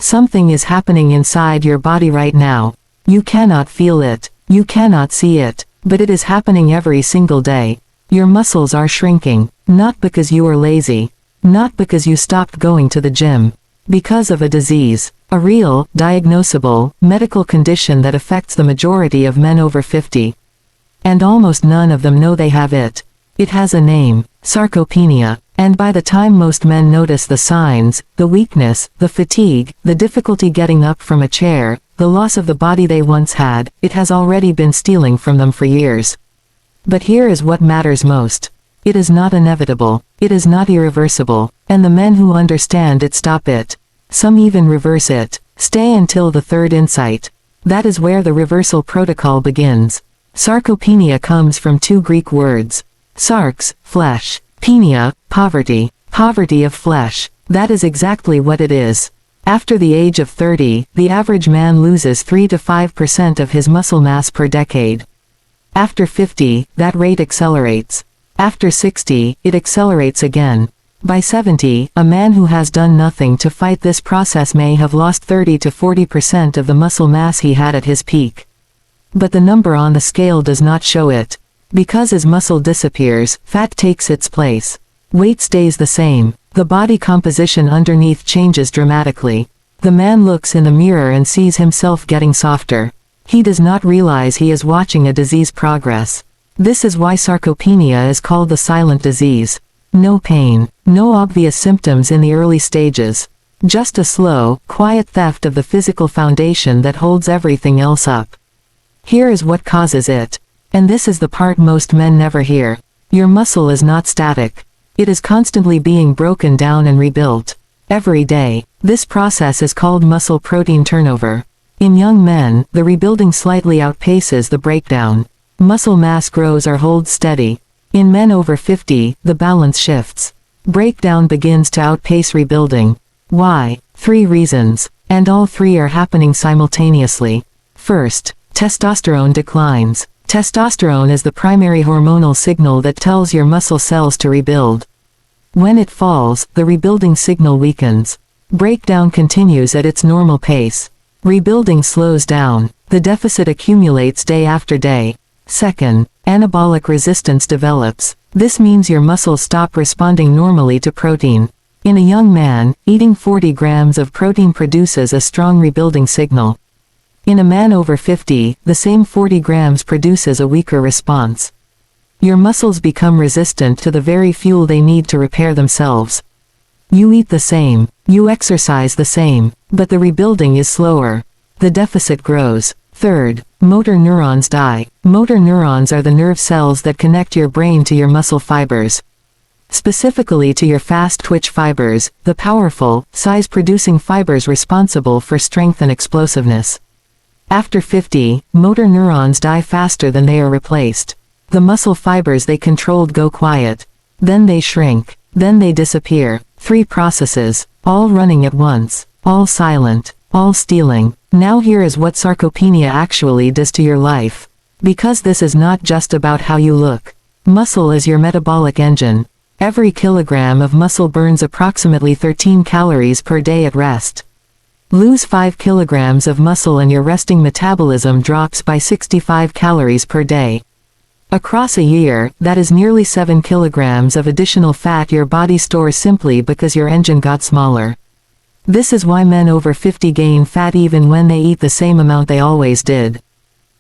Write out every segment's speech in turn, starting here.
Something is happening inside your body right now. You cannot feel it. You cannot see it. But it is happening every single day. Your muscles are shrinking. Not because you are lazy. Not because you stopped going to the gym. Because of a disease. A real, diagnosable, medical condition that affects the majority of men over 50. And almost none of them know they have it. It has a name, sarcopenia, and by the time most men notice the signs, the weakness, the fatigue, the difficulty getting up from a chair, the loss of the body they once had, it has already been stealing from them for years. But here is what matters most. It is not inevitable, it is not irreversible, and the men who understand it stop it. Some even reverse it. Stay until the third insight. That is where the reversal protocol begins. Sarcopenia comes from two Greek words. Sarx, flesh. Penia, poverty. Poverty of flesh. That is exactly what it is. After the age of 30, the average man loses 3 to 5% of his muscle mass per decade. After 50, that rate accelerates. After 60, it accelerates again. By 70, a man who has done nothing to fight this process may have lost 30 to 40% of the muscle mass he had at his peak. But the number on the scale does not show it. Because as muscle disappears, fat takes its place. Weight stays the same. The body composition underneath changes dramatically. The man looks in the mirror and sees himself getting softer. He does not realize he is watching a disease progress. This is why sarcopenia is called the silent disease. No pain, no obvious symptoms in the early stages. Just a slow, quiet theft of the physical foundation that holds everything else up. Here is what causes it. And this is the part most men never hear. Your muscle is not static. It is constantly being broken down and rebuilt. Every day. This process is called muscle protein turnover. In young men, the rebuilding slightly outpaces the breakdown. Muscle mass grows or holds steady. In men over 50, the balance shifts. Breakdown begins to outpace rebuilding. Why? 3 reasons. And all 3 are happening simultaneously. First, testosterone declines. Testosterone is the primary hormonal signal that tells your muscle cells to rebuild. When it falls, the rebuilding signal weakens. Breakdown continues at its normal pace. Rebuilding slows down. The deficit accumulates day after day. Second, anabolic resistance develops. This means your muscles stop responding normally to protein. In a young man, eating 40 grams of protein produces a strong rebuilding signal. In a man over 50, the same 40 grams produces a weaker response. Your muscles become resistant to the very fuel they need to repair themselves. You eat the same, you exercise the same, but the rebuilding is slower. The deficit grows. Third, motor neurons die. Motor neurons are the nerve cells that connect your brain to your muscle fibers. Specifically to your fast twitch fibers, the powerful, size-producing fibers responsible for strength and explosiveness. After 50, motor neurons die faster than they are replaced. The muscle fibers they controlled go quiet. Then they shrink. Then they disappear. 3 processes, all running at once, all silent, all stealing. Now here is what sarcopenia actually does to your life. Because this is not just about how you look. Muscle is your metabolic engine. Every kilogram of muscle burns approximately 13 calories per day at rest. Lose 5 kilograms of muscle and your resting metabolism drops by 65 calories per day. Across a year, that is nearly 7 kilograms of additional fat your body stores simply because your engine got smaller. This is why men over 50 gain fat even when they eat the same amount they always did.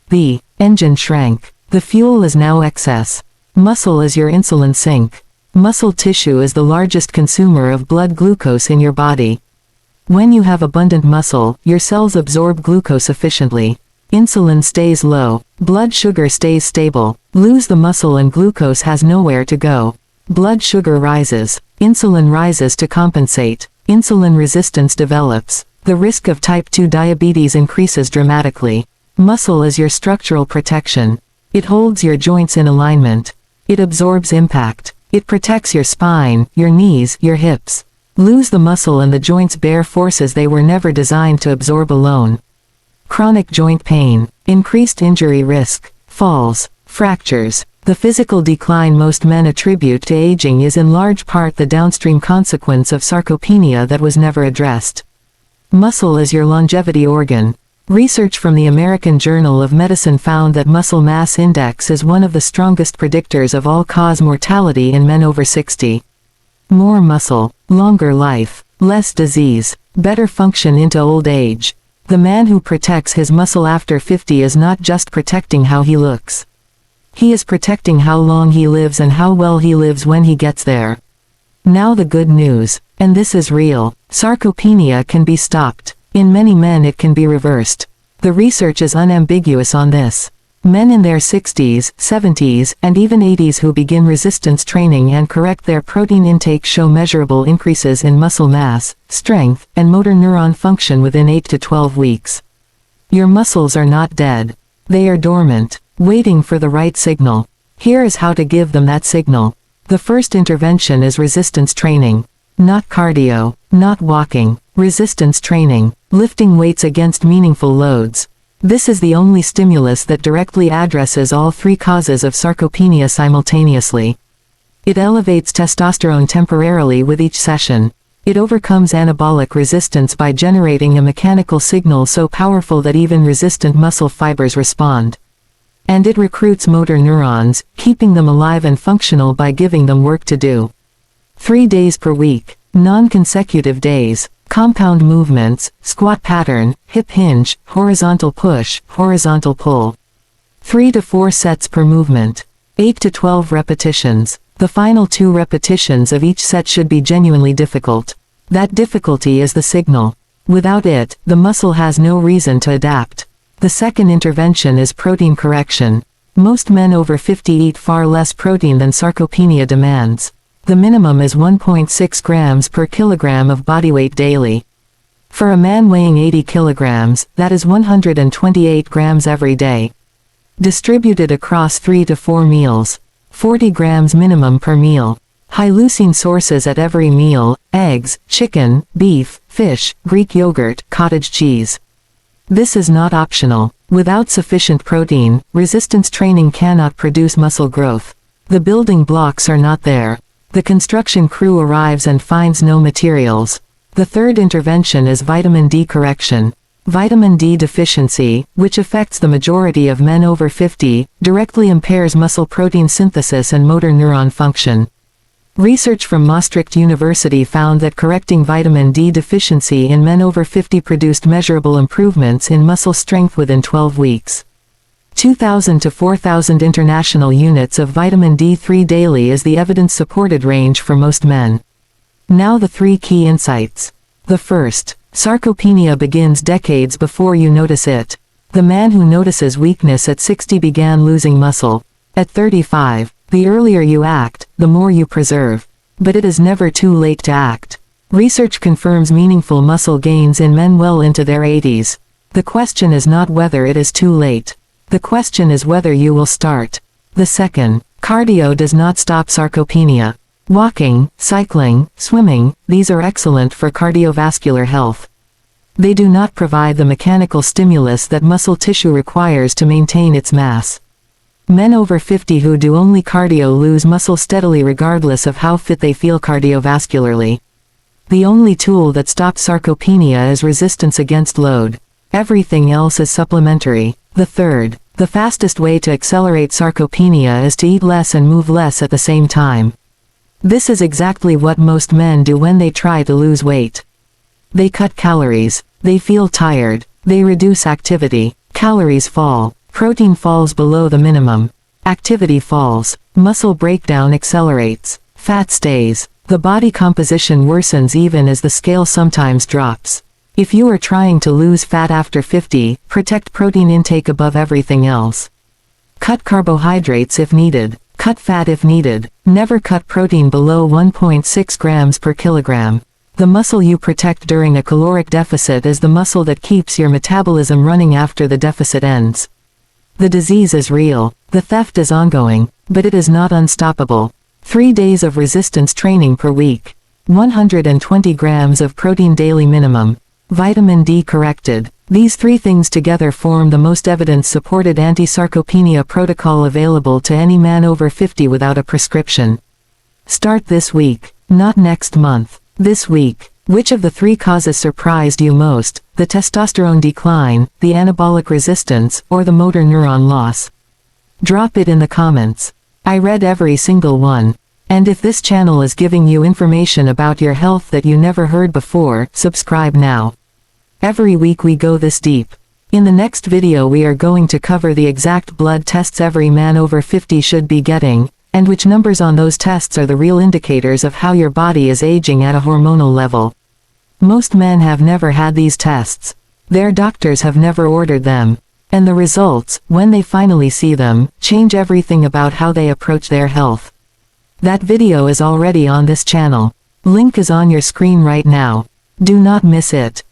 The engine shrank. The fuel is now excess. Muscle is your insulin sink. Muscle tissue is the largest consumer of blood glucose in your body. When you have abundant muscle, your cells absorb glucose efficiently. Insulin stays low. Blood sugar stays stable. Lose the muscle and glucose has nowhere to go. Blood sugar rises. Insulin rises to compensate. Insulin resistance develops. The risk of type 2 diabetes increases dramatically. Muscle is your structural protection. It holds your joints in alignment. It absorbs impact. It protects your spine, your knees, your hips. Lose the muscle and the joints bear forces they were never designed to absorb alone. Chronic joint pain, increased injury risk, falls, fractures. The physical decline most men attribute to aging is in large part the downstream consequence of sarcopenia that was never addressed. Muscle is your longevity organ. Research from the American Journal of Medicine found that muscle mass index is one of the strongest predictors of all-cause mortality in men over 60. More muscle, longer life, less disease, better function into old age. The man who protects his muscle after 50 is not just protecting how he looks. He is protecting how long he lives and how well he lives when he gets there. Now the good news, and this is real, sarcopenia can be stopped. In many men it can be reversed. The research is unambiguous on this. Men in their 60s, 70s, and even 80s who begin resistance training and correct their protein intake show measurable increases in muscle mass, strength, and motor neuron function within 8 to 12 weeks. Your muscles are not dead. They are dormant, waiting for the right signal. Here is how to give them that signal. The first intervention is resistance training. Not cardio, not walking, resistance training, lifting weights against meaningful loads. This is the only stimulus that directly addresses all three causes of sarcopenia simultaneously. It elevates testosterone temporarily with each session. It overcomes anabolic resistance by generating a mechanical signal so powerful that even resistant muscle fibers respond. And it recruits motor neurons, keeping them alive and functional by giving them work to do. 3 days per week, non-consecutive days, compound movements, squat pattern, hip hinge, horizontal push, horizontal pull. 3 to 4 sets per movement. 8 to 12 repetitions. The final 2 repetitions of each set should be genuinely difficult. That difficulty is the signal. Without it, the muscle has no reason to adapt. The second intervention is protein correction. Most men over 50 eat far less protein than sarcopenia demands. The minimum is 1.6 grams per kilogram of body weight daily. For a man weighing 80 kilograms, that is 128 grams every day. Distributed across 3 to 4 meals. 40 grams minimum per meal. High leucine sources at every meal: eggs, chicken, beef, fish, Greek yogurt, cottage cheese. This is not optional. Without sufficient protein, resistance training cannot produce muscle growth. The building blocks are not there. The construction crew arrives and finds no materials. The third intervention is vitamin D correction. Vitamin D deficiency, which affects the majority of men over 50, directly impairs muscle protein synthesis and motor neuron function. Research from Maastricht University found that correcting vitamin D deficiency in men over 50 produced measurable improvements in muscle strength within 12 weeks. 2,000 to 4,000 international units of vitamin D3 daily is the evidence-supported range for most men. Now the 3 key insights. The first, sarcopenia begins decades before you notice it. The man who notices weakness at 60 began losing muscle. At 35, the earlier you act, the more you preserve. But it is never too late to act. Research confirms meaningful muscle gains in men well into their 80s. The question is not whether it is too late. The question is whether you will start. The second, cardio does not stop sarcopenia. Walking, cycling, swimming, these are excellent for cardiovascular health. They do not provide the mechanical stimulus that muscle tissue requires to maintain its mass. Men over 50 who do only cardio lose muscle steadily regardless of how fit they feel cardiovascularly. The only tool that stops sarcopenia is resistance against load. Everything else is supplementary. The third, the fastest way to accelerate sarcopenia is to eat less and move less at the same time. This is exactly what most men do when they try to lose weight. They cut calories, they feel tired, they reduce activity, calories fall, protein falls below the minimum, activity falls, muscle breakdown accelerates, fat stays, the body composition worsens even as the scale sometimes drops. If you are trying to lose fat after 50, protect protein intake above everything else. Cut carbohydrates if needed. Cut fat if needed. Never cut protein below 1.6 grams per kilogram. The muscle you protect during a caloric deficit is the muscle that keeps your metabolism running after the deficit ends. The disease is real. The theft is ongoing, but it is not unstoppable. 3 days of resistance training per week. 120 grams of protein daily minimum. Vitamin D corrected. These 3 things together form the most evidence-supported anti-sarcopenia protocol available to any man over 50 without a prescription. Start this week, not next month. This week. Which of the three causes surprised you most, the testosterone decline, the anabolic resistance, or the motor neuron loss? Drop it in the comments. I read every single one. And if this channel is giving you information about your health that you never heard before, subscribe now. Every week we go this deep. In the next video we are going to cover the exact blood tests every man over 50 should be getting, and which numbers on those tests are the real indicators of how your body is aging at a hormonal level. Most men have never had these tests. Their doctors have never ordered them. And the results, when they finally see them, change everything about how they approach their health. That video is already on this channel. Link is on your screen right now. Do not miss it.